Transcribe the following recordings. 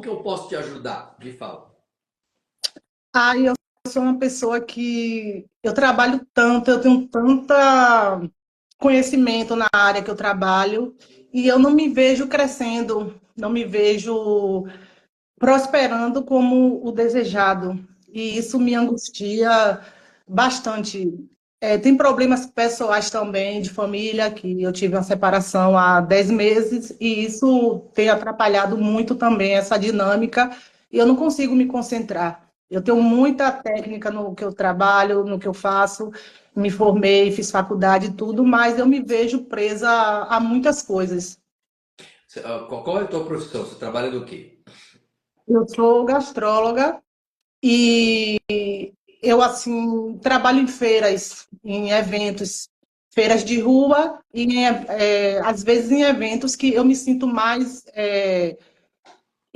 eu posso te ajudar? Me fala. Eu sou uma pessoa que eu trabalho tanto, eu tenho tanta conhecimento na área que eu trabalho e eu não me vejo crescendo, não me vejo prosperando como o desejado. E isso me angustia bastante. Tem problemas pessoais também, de família, que eu tive uma separação há 10 meses, e isso tem atrapalhado muito também essa dinâmica, e eu não consigo me concentrar. Eu tenho muita técnica no que eu trabalho, no que eu faço, me formei, fiz faculdade e tudo, mas eu me vejo presa a muitas coisas. Qual é a tua profissão? Você trabalha do quê? Eu sou gastróloga. E eu, assim, trabalho em feiras, em eventos, feiras de rua, e às vezes em eventos que eu me sinto mais.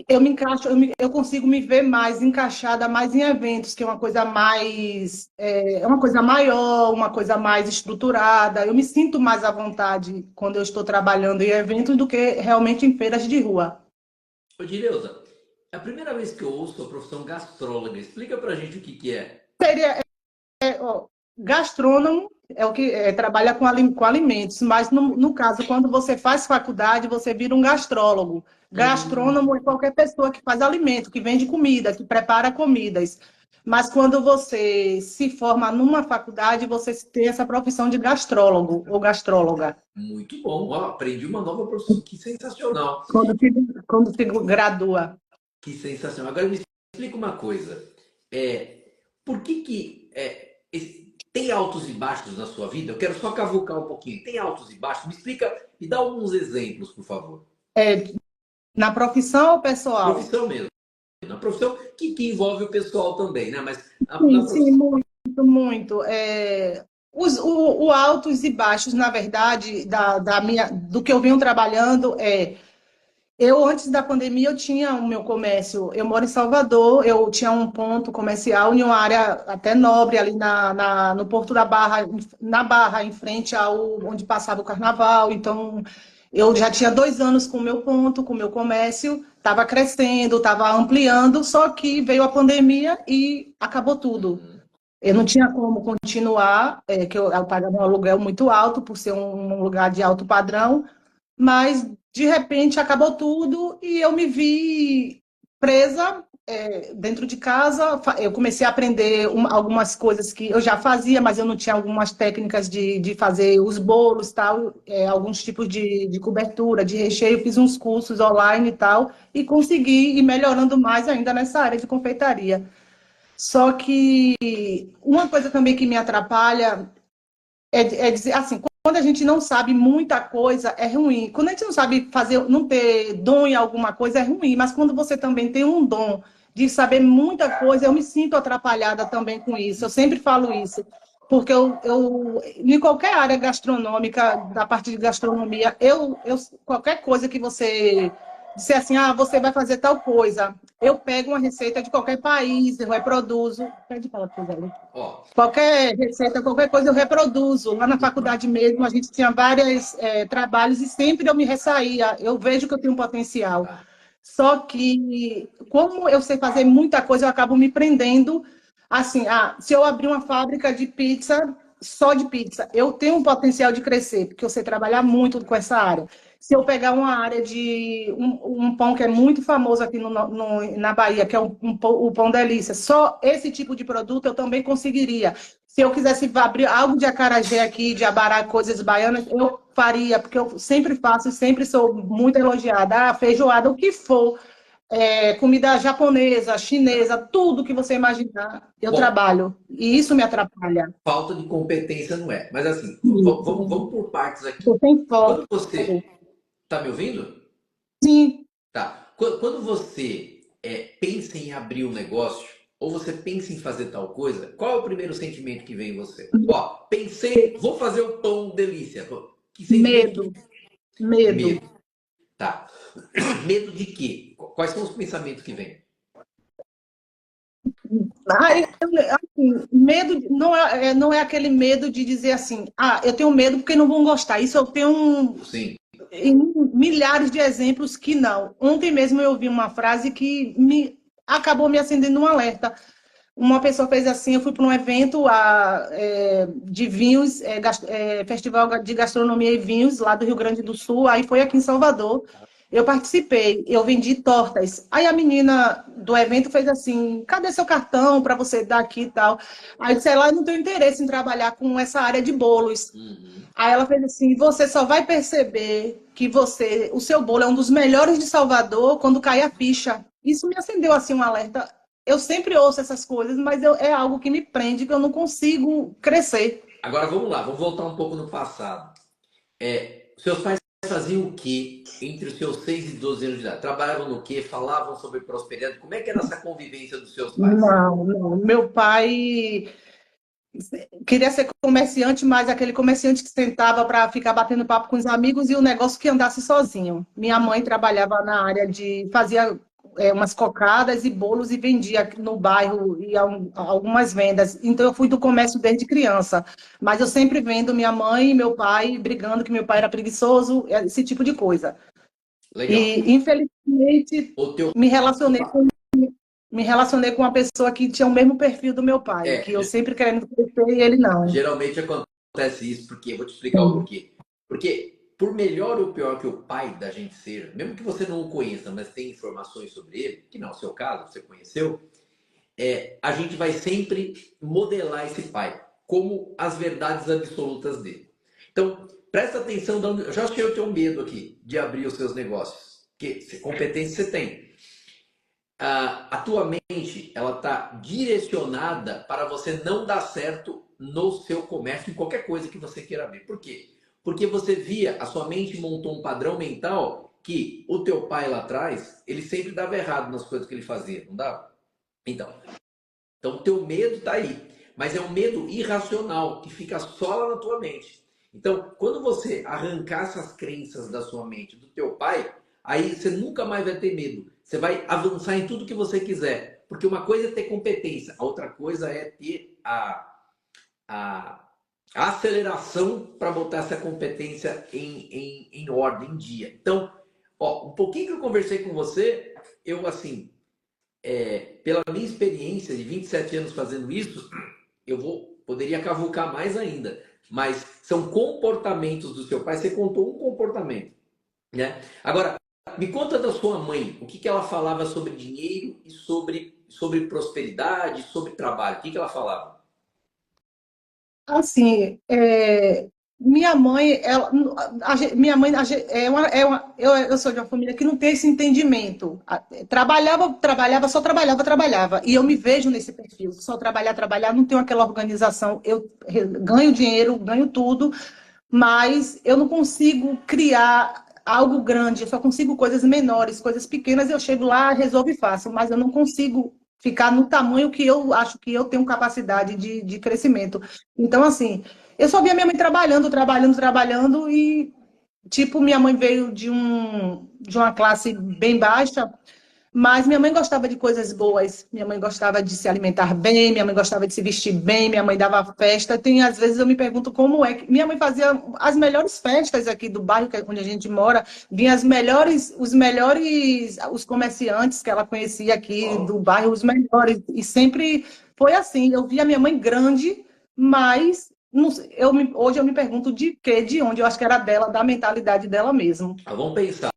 Eu me encaixo, eu consigo me ver mais encaixada mais em eventos, que é uma coisa mais. É uma coisa maior, uma coisa mais estruturada. Eu me sinto mais à vontade quando eu estou trabalhando em eventos do que realmente em feiras de rua. Ô, Direuza, é a primeira vez que eu ouço a profissão gastróloga. Explica pra gente o que que é. Ó, gastrônomo é o que trabalha com alimentos, mas no caso, quando você faz faculdade, você vira um gastrólogo. Gastrônomo é Hum, qualquer pessoa que faz alimento, que vende comida, que prepara comidas. Mas quando você se forma numa faculdade, você tem essa profissão de gastrólogo ou gastróloga. muito bom. Ó, aprendi uma nova profissão. Que sensacional. Quando se, quando se gradua. Que sensacional. Agora me explica uma coisa. Por tem altos e baixos na sua vida? Eu quero só cavucar um pouquinho. Tem altos e baixos? Me explica, me dá alguns exemplos, por favor. É, na profissão ou pessoal? Profissão mesmo. Na profissão que envolve o pessoal também, né? Mas na Sim, sim, profissão. muito, muito. O altos e baixos, na verdade, do que eu venho trabalhando eu antes da pandemia eu tinha o meu comércio, eu moro em Salvador, eu tinha um ponto comercial em uma área até nobre ali no Porto da Barra, na Barra, em frente ao onde passava o carnaval. Então eu já tinha 2 anos com o meu ponto, com o meu comércio, estava crescendo, estava ampliando, só que veio a pandemia e acabou tudo. Uhum. Eu não tinha como continuar, que eu pagava um aluguel muito alto, por ser um lugar de alto padrão, mas de repente acabou tudo e eu me vi presa, dentro de casa. Eu comecei a aprender algumas coisas que eu já fazia, mas eu não tinha algumas técnicas de fazer os bolos, tal, alguns tipos de cobertura, de recheio. Fiz uns cursos online e tal, e consegui ir melhorando mais ainda nessa área de confeitaria. Só que uma coisa também que me atrapalha é dizer assim, quando a gente não sabe muita coisa, é ruim. Quando a gente não sabe fazer, não ter dom em alguma coisa, é ruim. Mas quando você também tem um dom de saber muita coisa, eu me sinto atrapalhada também com isso. Eu sempre falo isso. Porque em qualquer área gastronômica, da parte de gastronomia, qualquer coisa que você disser assim, você vai fazer tal coisa, eu pego uma receita de qualquer país, eu reproduzo. Pede para ela, por exemplo. Ó, Qualquer receita, qualquer coisa eu reproduzo. Lá na faculdade mesmo, a gente tinha vários trabalhos e sempre eu me ressaía. Eu vejo que eu tenho um potencial. tá. Só que, como eu sei fazer muita coisa, eu acabo me prendendo. Assim, se eu abrir uma fábrica de pizza, só de pizza, eu tenho um potencial de crescer, porque eu sei trabalhar muito com essa área. Se eu pegar uma área de um pão que é muito famoso aqui na Bahia, que é o pão delícia, só esse tipo de produto eu também conseguiria. Se eu quisesse abrir algo de acarajé aqui, de abará, coisas baianas, eu faria, porque eu sempre faço e sempre sou muito elogiada. Feijoada, o que for, comida japonesa, chinesa, tudo que você imaginar, eu Bom, trabalho. E isso me atrapalha. falta de competência não é. Mas assim, vamos Sim. por partes aqui. Eu tenho Quando foco. você. Tá me ouvindo? Sim. Tá. Quando você pensa em abrir um negócio, ou você pensa em fazer tal coisa, qual é o primeiro sentimento que vem em você? Ó, pensei, vou fazer o pão delícia. Que sentimento Medo, que. medo. Medo. Tá. Medo de quê? Quais são os pensamentos que vêm? Assim, medo não é aquele medo de dizer assim, eu tenho medo porque não vão gostar. Isso eu tenho Sim. em milhares de exemplos que não. Ontem mesmo eu ouvi uma frase que acabou me acendendo um alerta. Uma pessoa fez assim, eu fui para um evento de vinhos, Festival de Gastronomia e Vinhos, lá do Rio Grande do Sul, aí foi aqui em Salvador. Eu participei, eu vendi tortas. Aí a menina do evento fez assim: cadê seu cartão para você dar aqui e tal? Aí eu disse: ela não tem interesse em trabalhar com essa área de bolos. Uhum. Aí ela fez assim: você só vai perceber que o seu bolo é um dos melhores de Salvador quando cair a ficha. Isso me acendeu assim um alerta. Eu sempre ouço essas coisas, mas é algo que me prende, que eu não consigo crescer. Agora vamos lá, vamos voltar um pouco no passado. Seus pais faziam o quê entre os seus 6 e 12 anos de idade? Trabalhavam no quê? Falavam sobre prosperidade? Como é que era essa convivência dos seus pais? Não, não. Meu pai queria ser comerciante, mas aquele comerciante que sentava para ficar batendo papo com os amigos e o negócio que andasse sozinho. Minha mãe trabalhava na área fazia umas cocadas e bolos e vendia no bairro e algumas vendas. Então eu fui do comércio desde criança, mas eu sempre vendo minha mãe e meu pai brigando que meu pai era preguiçoso, esse tipo de coisa. Legal. E infelizmente O teu me relacionei com me relacionei com uma pessoa que tinha o mesmo perfil do meu pai, que eu é, sempre querendo crescer e ele não. geralmente acontece isso porque eu vou te explicar o Sim, porquê. Porque por melhor ou pior que o pai da gente seja, mesmo que você não o conheça, mas tem informações sobre ele, que não é o seu caso, você conheceu, a gente vai sempre modelar esse pai como as verdades absolutas dele. Então, presta atenção, eu já achei o teu medo aqui de abrir os seus negócios, porque competência você tem. A tua mente ela está direcionada para você não dar certo no seu comércio, em qualquer coisa que você queira ver. Por quê? Porque você via, a sua mente montou um padrão mental que o teu pai lá atrás, ele sempre dava errado nas coisas que ele fazia, não dava? Então o teu medo está aí, mas é um medo irracional que fica só lá na tua mente. Então, quando você arrancar essas crenças da sua mente, do teu pai, aí você nunca mais vai ter medo. Você vai avançar em tudo que você quiser. Porque uma coisa é ter competência, a outra coisa é ter a, a aceleração para botar essa competência em ordem, em dia. Então, ó, um pouquinho que eu conversei com você, eu assim, pela minha experiência de 27 anos fazendo isso, poderia cavucar mais ainda. Mas são comportamentos do seu pai. Você contou um comportamento, né? Agora, me conta da sua mãe. O que que ela falava sobre dinheiro e sobre prosperidade, sobre trabalho? O que que ela falava? assim, minha mãe, minha mãe eu sou de uma família que não tem esse entendimento. Trabalhava, só trabalhava, trabalhava. E eu me vejo nesse perfil, só trabalhar, trabalhar, não tenho aquela organização. Eu ganho dinheiro, ganho tudo, mas eu não consigo criar algo grande, eu só consigo coisas menores, coisas pequenas, eu chego lá, resolvo e faço, mas eu não consigo ficar no tamanho que eu acho que eu tenho capacidade de crescimento. Então, assim, eu só via minha mãe trabalhando, trabalhando, trabalhando, e, tipo, minha mãe veio de uma classe bem baixa, mas minha mãe gostava de coisas boas, minha mãe gostava de se alimentar bem, minha mãe gostava de se vestir bem, minha mãe dava festa. Tem, às vezes eu me pergunto como é que minha mãe fazia as melhores festas aqui do bairro onde a gente mora, vinha os comerciantes que ela conhecia aqui Ó, do bairro, os melhores, e sempre foi assim. Eu via minha mãe grande, mas hoje eu me pergunto de quê, de onde, eu acho que era dela, da mentalidade dela mesmo. vamos pensar.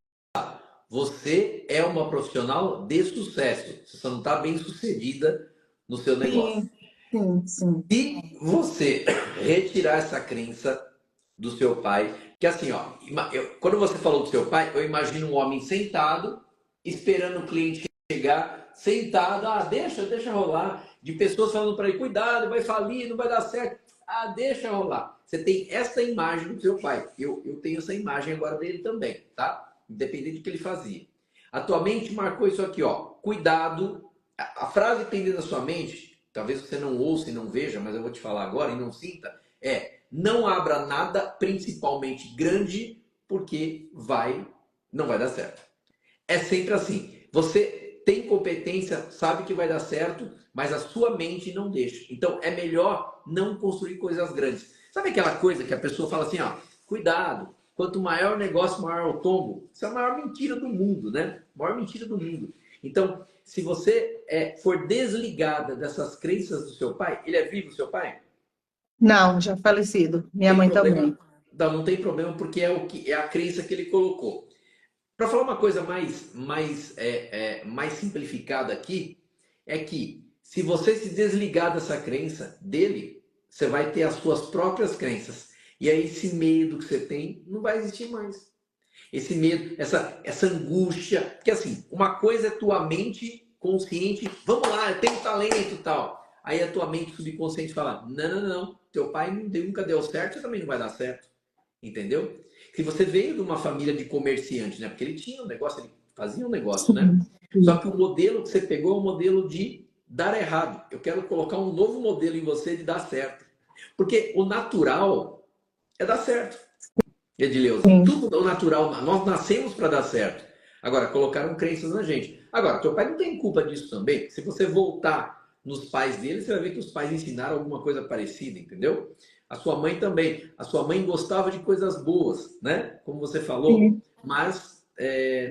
Você é uma profissional de sucesso. Você só não está bem sucedida no seu negócio. Sim, sim, sim. Se você retirar essa crença do seu pai, que assim, ó, quando você falou do seu pai, eu imagino um homem sentado, esperando o cliente chegar, sentado, deixa rolar, de pessoas falando para ele, cuidado, vai falir, não vai dar certo, deixa rolar. Você tem essa imagem do seu pai, eu tenho essa imagem agora dele também, tá? Independente do que ele fazia. A tua mente marcou isso aqui, ó, cuidado, a frase que tem dentro da sua mente, talvez você não ouça e não veja, mas eu vou te falar agora e não sinta, não abra nada, principalmente grande, porque não vai dar certo. É sempre assim. Você tem competência, sabe que vai dar certo, mas a sua mente não deixa. Então é melhor não construir coisas grandes. Sabe aquela coisa que a pessoa fala assim, ó, cuidado. quanto maior o negócio, maior o tombo. Isso é a maior mentira do mundo, né? A maior mentira do mundo. Então, se você for desligada dessas crenças do seu pai, ele é vivo, seu pai? Não, já falecido. Minha Tem mãe problema? também. Não, não tem problema porque é o que é a crença que ele colocou. Para falar uma coisa mais simplificada aqui, é que se você se desligar dessa crença dele, você vai ter as suas próprias crenças. E aí esse medo que você tem não vai existir mais. Esse medo, essa angústia. Porque assim, uma coisa é tua mente consciente, vamos lá, eu tenho talento e tal. Aí a tua mente subconsciente fala: não, não, não, teu pai nunca deu certo, você também não vai dar certo. Entendeu? Se você veio de uma família de comerciante, né? Porque ele tinha um negócio, ele fazia um negócio, né? Sim, Só sim, que o modelo que você pegou é um modelo de dar errado. Eu quero colocar um novo modelo em você de dar certo. Porque o natural é dar certo, Edileuza. sim. Tudo o natural, nós nascemos para dar certo. Agora, colocaram crenças na gente. Agora, teu pai não tem culpa disso também. Se você voltar nos pais dele, você vai ver que os pais ensinaram alguma coisa parecida, entendeu? A sua mãe também. A sua mãe gostava de coisas boas, né? Como você falou, Sim. mas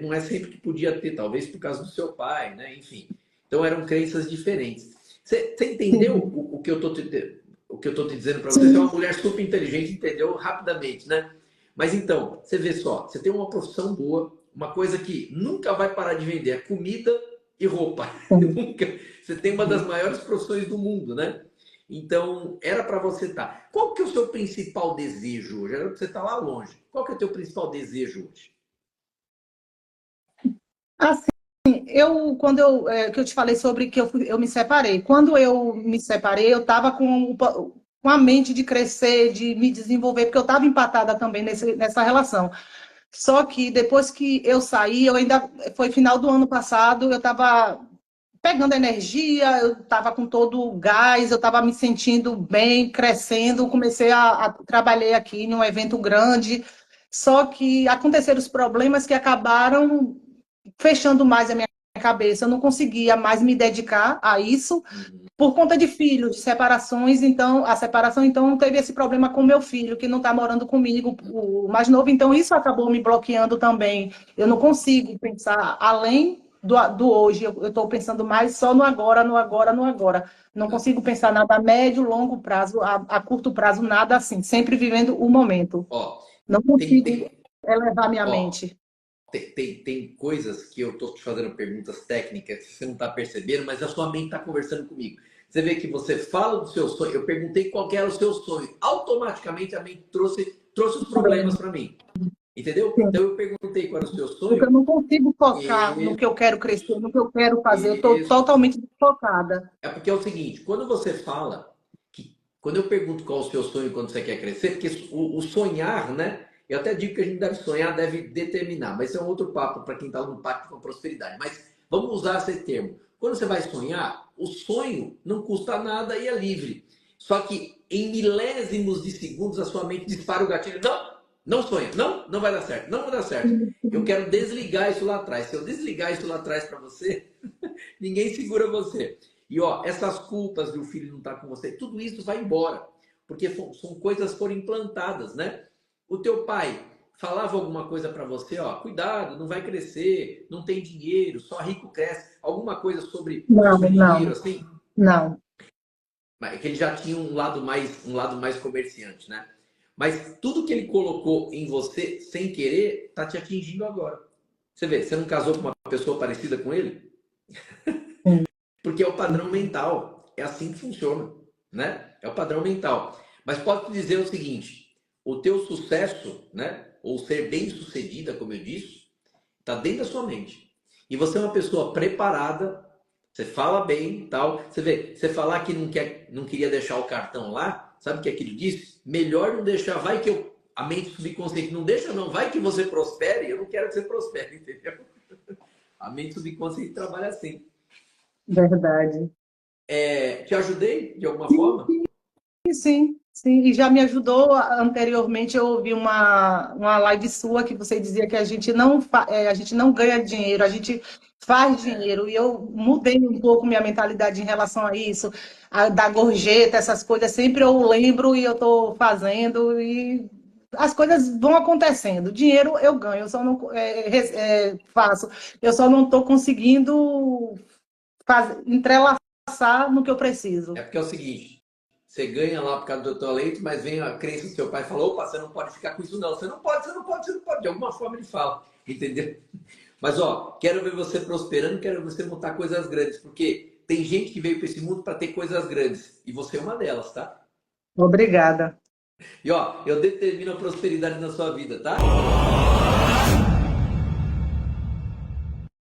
não é sempre que podia ter, talvez por causa do seu pai, né? Enfim. Então eram crenças diferentes. Você entendeu Sim, o que eu tô te dizendo para você? Você é sim, uma mulher super inteligente, entendeu rapidamente, né? Mas então, você vê só, você tem uma profissão boa, uma coisa que nunca vai parar de vender, é comida e roupa. sim. Nunca. Você tem uma das maiores profissões do mundo, né? Então, era para você estar. Qual que é o seu principal desejo hoje? Era para você estar lá longe. Qual que é o teu principal desejo hoje? Assim, que eu te falei sobre que eu me separei. Quando eu me separei, eu estava com a mente de crescer, de me desenvolver, porque eu estava empatada também nessa relação. Só que depois que eu saí, foi final do ano passado, eu estava pegando energia, eu estava com todo o gás, eu estava me sentindo bem, crescendo, trabalhei aqui em um evento grande, só que aconteceram os problemas que acabaram fechando mais a minha cabeça, eu não conseguia mais me dedicar a isso, Uhum. por conta de filhos, de separações, então, a separação, então, teve esse problema com meu filho, que não está morando comigo, o mais novo, então isso acabou me bloqueando também. Eu não consigo pensar além do hoje, eu estou pensando mais só no agora, no agora, no agora. Não consigo pensar nada a médio, longo prazo, a curto prazo, nada assim, sempre vivendo o momento. Ó, Não tem, consigo tem, elevar minha ó, mente. tem coisas que eu estou te fazendo perguntas técnicas que você não está percebendo, mas a sua mente está conversando comigo. Você vê que você fala do seu sonho, eu perguntei qual que era o seu sonho, automaticamente a mente trouxe os problemas para mim. Entendeu? Sim. Então eu perguntei qual era o seu Porque eu sonho não consigo focar no e, que eu quero crescer, no que eu quero fazer. Eu estou e totalmente focada. é porque é o seguinte, quando você fala que quando eu pergunto qual é o seu sonho quando você quer crescer, porque o sonhar, né? Eu até digo que a gente deve sonhar, deve determinar, mas isso é um outro papo para quem está no pacto com a prosperidade. Mas vamos usar esse termo. Quando você vai sonhar, o sonho não custa nada e é livre. Só que em milésimos de segundos a sua mente dispara o gatilho. Não, não sonha, não, não vai dar certo, não vai dar certo. Eu quero desligar isso lá atrás. Se eu desligar isso lá atrás para você, ninguém segura você. E ó, essas culpas de o filho não estar com você, tudo isso vai embora, porque são coisas que foram implantadas, né? O teu pai falava alguma coisa para você, ó, cuidado, não vai crescer, não tem dinheiro, só rico cresce, alguma coisa Não, sobre dinheiro não, assim, não. mas é que ele já tinha um lado mais comerciante, né? Mas tudo que ele colocou em você sem querer tá te atingindo agora. Você vê, você não casou com uma pessoa parecida com ele? Sim, Porque é o padrão mental. É assim que funciona, né? É o padrão mental. Mas posso te dizer o seguinte: o teu sucesso, né? Ou ser bem-sucedida, como eu disse, está dentro da sua mente. E você é uma pessoa preparada, você fala bem, tal. Você vê, você falar que não queria deixar o cartão lá, sabe o que aquilo diz? Melhor não deixar, vai que a mente subconsciente não deixa, não, vai que você prospere. Eu não quero que você prospere, entendeu? A mente subconsciente trabalha assim. verdade. Te ajudei de alguma Sim, forma? sim, sim. E já me ajudou anteriormente, eu ouvi uma live sua que você dizia que a gente não ganha dinheiro, a gente faz dinheiro. E eu mudei um pouco minha mentalidade em relação a isso, da gorjeta, essas coisas. Sempre eu lembro e eu estou fazendo. E as coisas vão acontecendo. Dinheiro eu ganho, eu só não faço. Eu só não estou conseguindo entrelaçar no que eu É preciso. porque é o seguinte, você ganha lá por causa do teu leite, mas vem a crença do seu pai e fala, opa, você não pode ficar com isso não. Você não pode, você não pode, você não pode. De alguma forma ele fala, entendeu? Mas ó, quero ver você prosperando, quero ver você montar coisas grandes, porque tem gente que veio para esse mundo para ter coisas grandes. E você é uma delas, tá? Obrigada. E ó, eu determino a prosperidade na sua vida, tá?